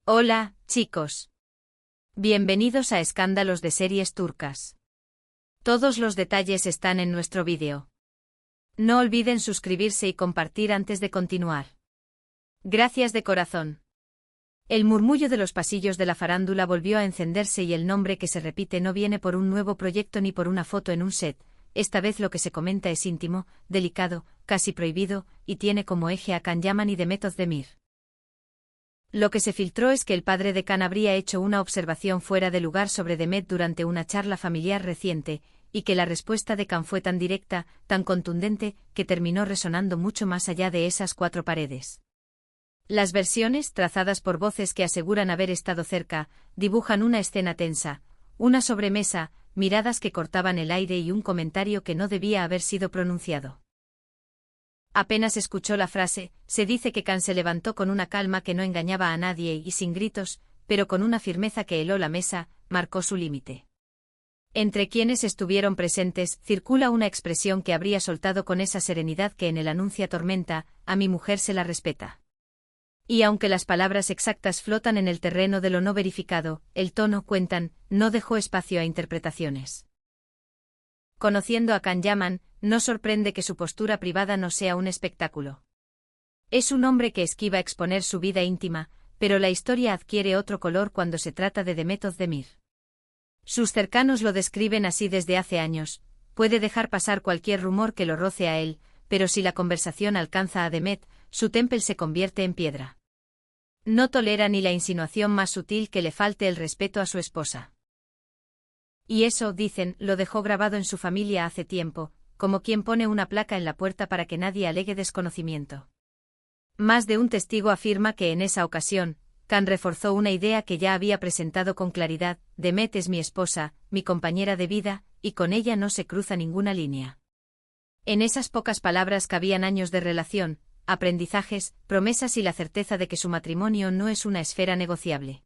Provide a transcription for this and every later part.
Hola, chicos. Bienvenidos a Escándalos de Series Turcas. Todos los detalles están en nuestro vídeo. No olviden suscribirse y compartir antes de continuar. Gracias de corazón. El murmullo de los pasillos de la farándula volvió a encenderse y el nombre que se repite no viene por un nuevo proyecto ni por una foto en un set. Esta vez lo que se comenta es íntimo, delicado, casi prohibido, y tiene como eje a Can Yaman y Demet Özdemir. Lo que se filtró es que el padre de Can habría hecho una observación fuera de lugar sobre Demet durante una charla familiar reciente, y que la respuesta de Can fue tan directa, tan contundente, que terminó resonando mucho más allá de esas cuatro paredes. Las versiones, trazadas por voces que aseguran haber estado cerca, dibujan una escena tensa, una sobremesa, miradas que cortaban el aire y un comentario que no debía haber sido pronunciado. Apenas escuchó la frase, se dice que Can se levantó con una calma que no engañaba a nadie y sin gritos, pero con una firmeza que heló la mesa, marcó su límite. Entre quienes estuvieron presentes, circula una expresión que habría soltado con esa serenidad que en él anuncia tormenta: a mi mujer se la respeta. Y aunque las palabras exactas flotan en el terreno de lo no verificado, el tono, cuentan, no dejó espacio a interpretaciones. Conociendo a Can Yaman, no sorprende que su postura privada no sea un espectáculo. Es un hombre que esquiva exponer su vida íntima, pero la historia adquiere otro color cuando se trata de Demet Özdemir. Sus cercanos lo describen así desde hace años: puede dejar pasar cualquier rumor que lo roce a él, pero si la conversación alcanza a Demet, su temple se convierte en piedra. No tolera ni la insinuación más sutil que le falte el respeto a su esposa. Y eso, dicen, lo dejó grabado en su familia hace tiempo, como quien pone una placa en la puerta para que nadie alegue desconocimiento. Más de un testigo afirma que en esa ocasión, Can reforzó una idea que ya había presentado con claridad: Demet es mi esposa, mi compañera de vida, y con ella no se cruza ninguna línea. En esas pocas palabras cabían años de relación, aprendizajes, promesas y la certeza de que su matrimonio no es una esfera negociable.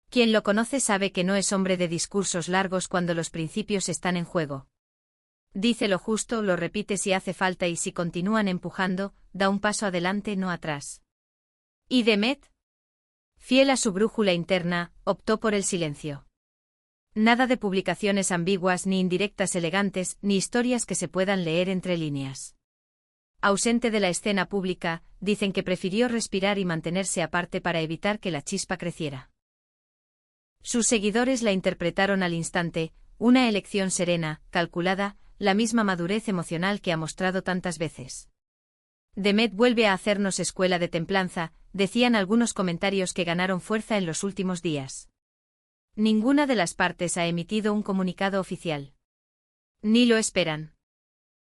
Quien lo conoce sabe que no es hombre de discursos largos cuando los principios están en juego. Dice lo justo, lo repite si hace falta y si continúan empujando, da un paso adelante, no atrás. ¿Y Demet? Fiel a su brújula interna, optó por el silencio. Nada de publicaciones ambiguas ni indirectas elegantes, ni historias que se puedan leer entre líneas. Ausente de la escena pública, dicen que prefirió respirar y mantenerse aparte para evitar que la chispa creciera. Sus seguidores la interpretaron al instante: una elección serena, calculada, la misma madurez emocional que ha mostrado tantas veces. Demet vuelve a hacernos escuela de templanza, decían algunos comentarios que ganaron fuerza en los últimos días. Ninguna de las partes ha emitido un comunicado oficial. Ni lo esperan.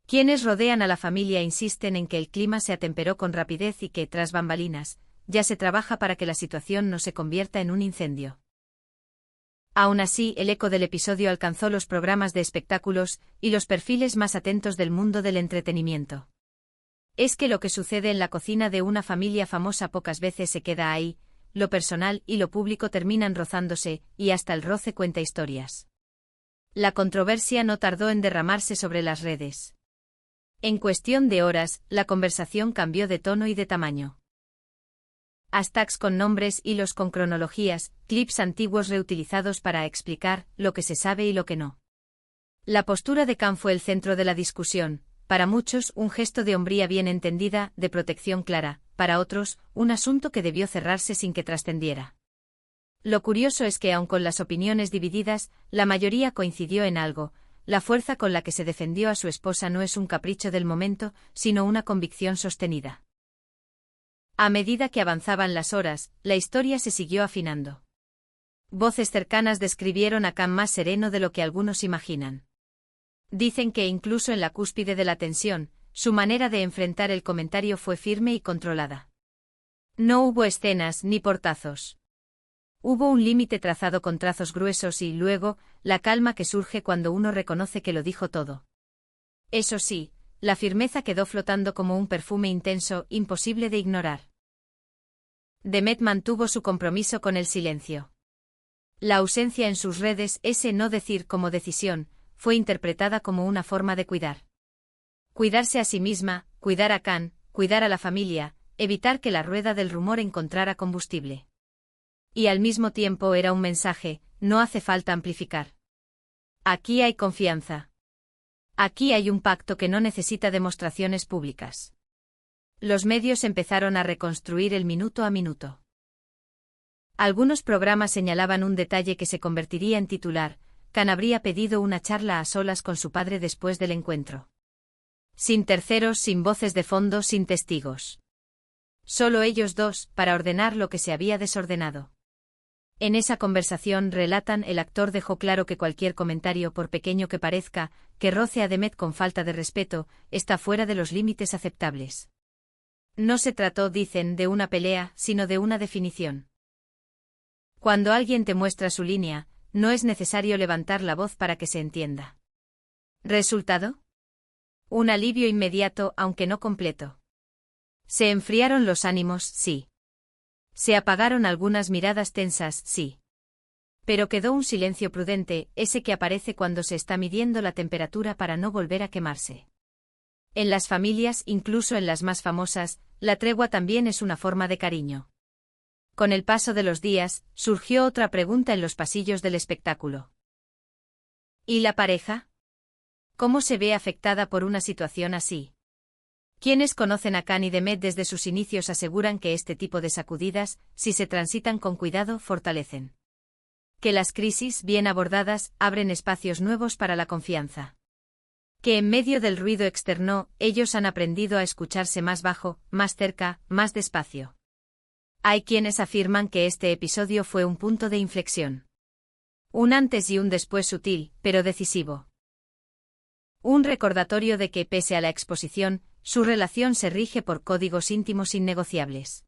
Quienes rodean a la familia insisten en que el clima se atemperó con rapidez y que, tras bambalinas, ya se trabaja para que la situación no se convierta en un incendio. Aún así, el eco del episodio alcanzó los programas de espectáculos y los perfiles más atentos del mundo del entretenimiento. Es que lo que sucede en la cocina de una familia famosa pocas veces se queda ahí, lo personal y lo público terminan rozándose, y hasta el roce cuenta historias. La controversia no tardó en derramarse sobre las redes. En cuestión de horas, la conversación cambió de tono y de tamaño. Hashtags con nombres, hilos con cronologías, clips antiguos reutilizados para explicar lo que se sabe y lo que no. La postura de Can fue el centro de la discusión: para muchos un gesto de hombría bien entendida, de protección clara; para otros, un asunto que debió cerrarse sin que trascendiera. Lo curioso es que aun con las opiniones divididas, la mayoría coincidió en algo: la fuerza con la que se defendió a su esposa no es un capricho del momento, sino una convicción sostenida. A medida que avanzaban las horas, la historia se siguió afinando. Voces cercanas describieron a Can más sereno de lo que algunos imaginan. Dicen que incluso en la cúspide de la tensión, su manera de enfrentar el comentario fue firme y controlada. No hubo escenas ni portazos. Hubo un límite trazado con trazos gruesos y, luego, la calma que surge cuando uno reconoce que lo dijo todo. Eso sí, la firmeza quedó flotando como un perfume intenso, imposible de ignorar. Demet mantuvo su compromiso con el silencio. La ausencia en sus redes, ese no decir como decisión, fue interpretada como una forma de cuidar. Cuidarse a sí misma, cuidar a Can, cuidar a la familia, evitar que la rueda del rumor encontrara combustible. Y al mismo tiempo era un mensaje, no hace falta amplificar. Aquí hay confianza. Aquí hay un pacto que no necesita demostraciones públicas. Los medios empezaron a reconstruir el minuto a minuto. Algunos programas señalaban un detalle que se convertiría en titular: Khan habría pedido una charla a solas con su padre después del encuentro. Sin terceros, sin voces de fondo, sin testigos. Solo ellos dos, para ordenar lo que se había desordenado. En esa conversación, relatan, el actor dejó claro que cualquier comentario, por pequeño que parezca, que roce a Demet con falta de respeto, está fuera de los límites aceptables. No se trató, dicen, de una pelea, sino de una definición. Cuando alguien te muestra su línea, no es necesario levantar la voz para que se entienda. ¿Resultado? Un alivio inmediato, aunque no completo. Se enfriaron los ánimos, sí. Se apagaron algunas miradas tensas, sí. Pero quedó un silencio prudente, ese que aparece cuando se está midiendo la temperatura para no volver a quemarse. En las familias, incluso en las más famosas, la tregua también es una forma de cariño. Con el paso de los días, surgió otra pregunta en los pasillos del espectáculo. ¿Y la pareja? ¿Cómo se ve afectada por una situación así? Quienes conocen a Khan y Demet desde sus inicios aseguran que este tipo de sacudidas, si se transitan con cuidado, fortalecen. Que las crisis, bien abordadas, abren espacios nuevos para la confianza. Que en medio del ruido externo, ellos han aprendido a escucharse más bajo, más cerca, más despacio. Hay quienes afirman que este episodio fue un punto de inflexión. Un antes y un después sutil, pero decisivo. Un recordatorio de que, pese a la exposición, su relación se rige por códigos íntimos innegociables.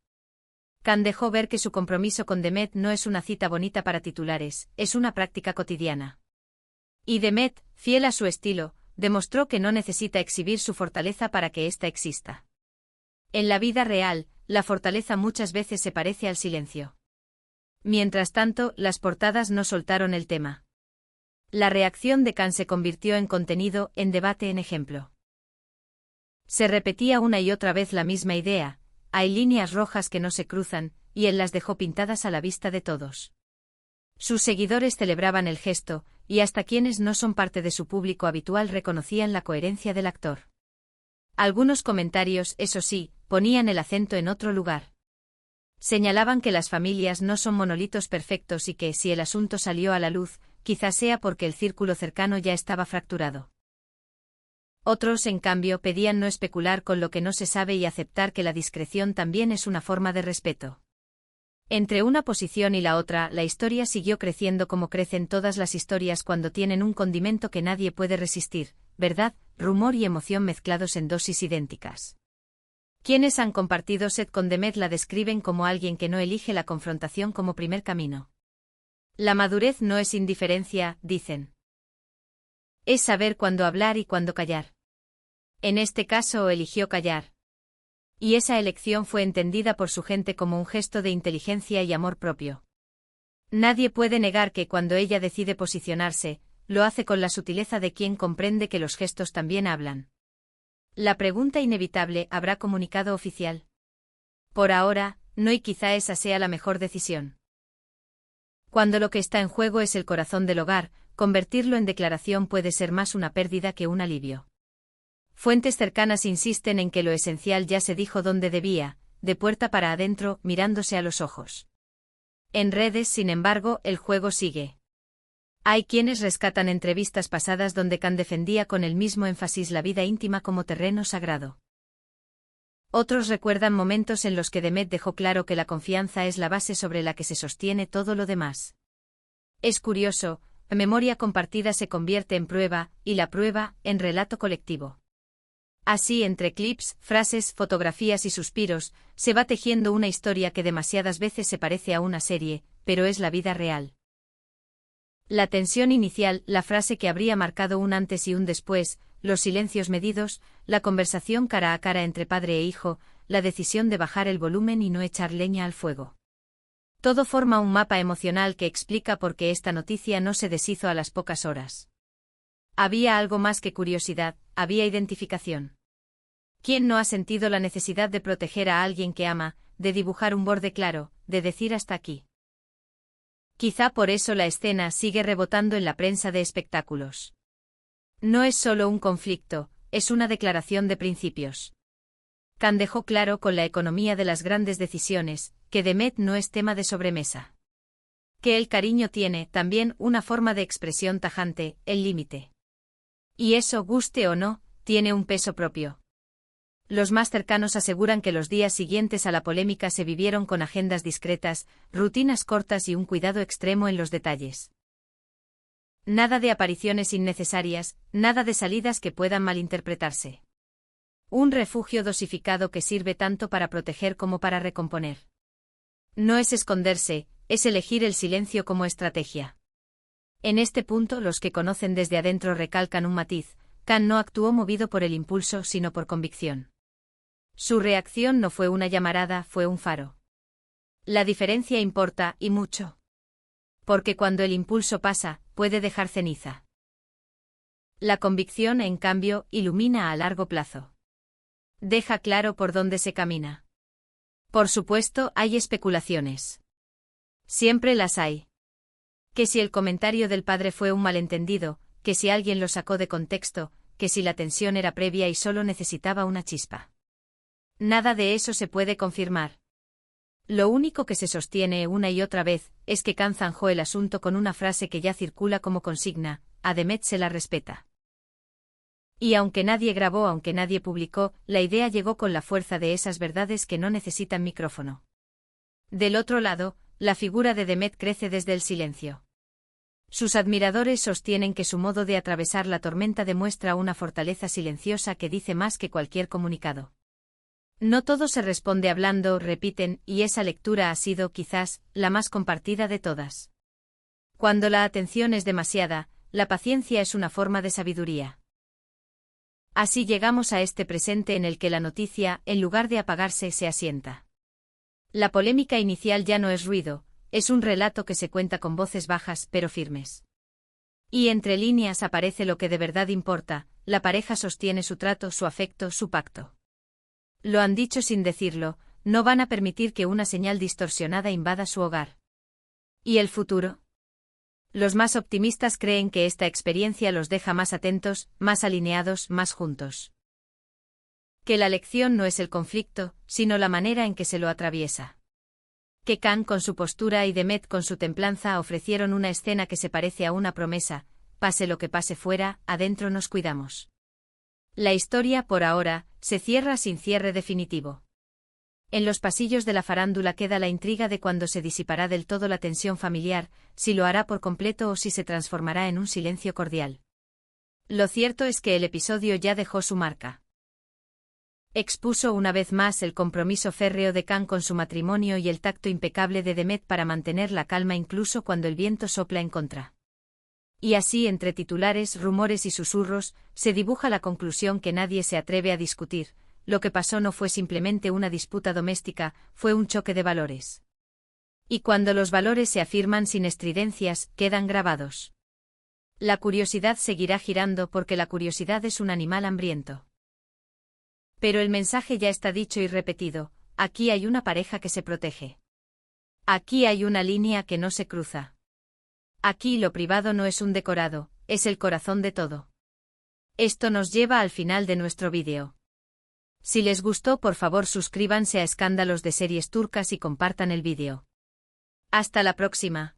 Khan dejó ver que su compromiso con Demet no es una cita bonita para titulares, es una práctica cotidiana. Y Demet, fiel a su estilo, demostró que no necesita exhibir su fortaleza para que ésta exista. En la vida real, la fortaleza muchas veces se parece al silencio. Mientras tanto, las portadas no soltaron el tema. La reacción de Khan se convirtió en contenido, en debate, en ejemplo. Se repetía una y otra vez la misma idea: hay líneas rojas que no se cruzan, y él las dejó pintadas a la vista de todos. Sus seguidores celebraban el gesto, y hasta quienes no son parte de su público habitual reconocían la coherencia del actor. Algunos comentarios, eso sí, ponían el acento en otro lugar. Señalaban que las familias no son monolitos perfectos y que, si el asunto salió a la luz, quizás sea porque el círculo cercano ya estaba fracturado. Otros, en cambio, pedían no especular con lo que no se sabe y aceptar que la discreción también es una forma de respeto. Entre una posición y la otra, la historia siguió creciendo como crecen todas las historias cuando tienen un condimento que nadie puede resistir: verdad, rumor y emoción mezclados en dosis idénticas. Quienes han compartido set con Demet la describen como alguien que no elige la confrontación como primer camino. La madurez no es indiferencia, dicen. Es saber cuándo hablar y cuándo callar. En este caso eligió callar. Y esa elección fue entendida por su gente como un gesto de inteligencia y amor propio. Nadie puede negar que cuando ella decide posicionarse, lo hace con la sutileza de quien comprende que los gestos también hablan. La pregunta inevitable: ¿habrá comunicado oficial? Por ahora, no, y quizá esa sea la mejor decisión. Cuando lo que está en juego es el corazón del hogar, convertirlo en declaración puede ser más una pérdida que un alivio. Fuentes cercanas insisten en que lo esencial ya se dijo donde debía, de puerta para adentro, mirándose a los ojos. En redes, sin embargo, el juego sigue. Hay quienes rescatan entrevistas pasadas donde Khan defendía con el mismo énfasis la vida íntima como terreno sagrado. Otros recuerdan momentos en los que Demet dejó claro que la confianza es la base sobre la que se sostiene todo lo demás. Es curioso, la memoria compartida se convierte en prueba, y la prueba, en relato colectivo. Así, entre clips, frases, fotografías y suspiros, se va tejiendo una historia que demasiadas veces se parece a una serie, pero es la vida real. La tensión inicial, la frase que habría marcado un antes y un después, los silencios medidos, la conversación cara a cara entre padre e hijo, la decisión de bajar el volumen y no echar leña al fuego. Todo forma un mapa emocional que explica por qué esta noticia no se deshizo a las pocas horas. Había algo más que curiosidad, había identificación. ¿Quién no ha sentido la necesidad de proteger a alguien que ama, de dibujar un borde claro, de decir hasta aquí? Quizá por eso la escena sigue rebotando en la prensa de espectáculos. No es solo un conflicto, es una declaración de principios. Khan dejó claro con la economía de las grandes decisiones, que Demet no es tema de sobremesa. Que el cariño tiene, también, una forma de expresión tajante, el límite. Y eso, guste o no, tiene un peso propio. Los más cercanos aseguran que los días siguientes a la polémica se vivieron con agendas discretas, rutinas cortas y un cuidado extremo en los detalles. Nada de apariciones innecesarias, nada de salidas que puedan malinterpretarse. Un refugio dosificado que sirve tanto para proteger como para recomponer. No es esconderse, es elegir el silencio como estrategia. En este punto los que conocen desde adentro recalcan un matiz: Khan no actuó movido por el impulso sino por convicción. Su reacción no fue una llamarada, fue un faro. La diferencia importa, y mucho. Porque cuando el impulso pasa, puede dejar ceniza. La convicción, en cambio, ilumina a largo plazo. Deja claro por dónde se camina. Por supuesto, hay especulaciones. Siempre las hay. Que si el comentario del padre fue un malentendido, que si alguien lo sacó de contexto, que si la tensión era previa y solo necesitaba una chispa. Nada de eso se puede confirmar. Lo único que se sostiene una y otra vez es que Khan zanjó el asunto con una frase que ya circula como consigna: a Demet se la respeta. Y aunque nadie grabó, aunque nadie publicó, la idea llegó con la fuerza de esas verdades que no necesitan micrófono. Del otro lado, la figura de Demet crece desde el silencio. Sus admiradores sostienen que su modo de atravesar la tormenta demuestra una fortaleza silenciosa que dice más que cualquier comunicado. No todo se responde hablando, repiten, y esa lectura ha sido, quizás, la más compartida de todas. Cuando la atención es demasiada, la paciencia es una forma de sabiduría. Así llegamos a este presente en el que la noticia, en lugar de apagarse, se asienta. La polémica inicial ya no es ruido, es un relato que se cuenta con voces bajas pero firmes. Y entre líneas aparece lo que de verdad importa: la pareja sostiene su trato, su afecto, su pacto. Lo han dicho sin decirlo, no van a permitir que una señal distorsionada invada su hogar. ¿Y el futuro? Los más optimistas creen que esta experiencia los deja más atentos, más alineados, más juntos. Que la lección no es el conflicto, sino la manera en que se lo atraviesa. Que Khan con su postura y Demet con su templanza ofrecieron una escena que se parece a una promesa: pase lo que pase fuera, adentro nos cuidamos. La historia, por ahora, se cierra sin cierre definitivo. En los pasillos de la farándula queda la intriga de cuándo se disipará del todo la tensión familiar, si lo hará por completo o si se transformará en un silencio cordial. Lo cierto es que el episodio ya dejó su marca. Expuso una vez más el compromiso férreo de Khan con su matrimonio y el tacto impecable de Demet para mantener la calma incluso cuando el viento sopla en contra. Y así, entre titulares, rumores y susurros, se dibuja la conclusión que nadie se atreve a discutir: lo que pasó no fue simplemente una disputa doméstica, fue un choque de valores. Y cuando los valores se afirman sin estridencias, quedan grabados. La curiosidad seguirá girando porque la curiosidad es un animal hambriento. Pero el mensaje ya está dicho y repetido: aquí hay una pareja que se protege. Aquí hay una línea que no se cruza. Aquí lo privado no es un decorado, es el corazón de todo. Esto nos lleva al final de nuestro vídeo. Si les gustó, por favor suscríbanse a Escándalos de Series Turcas y compartan el vídeo. Hasta la próxima.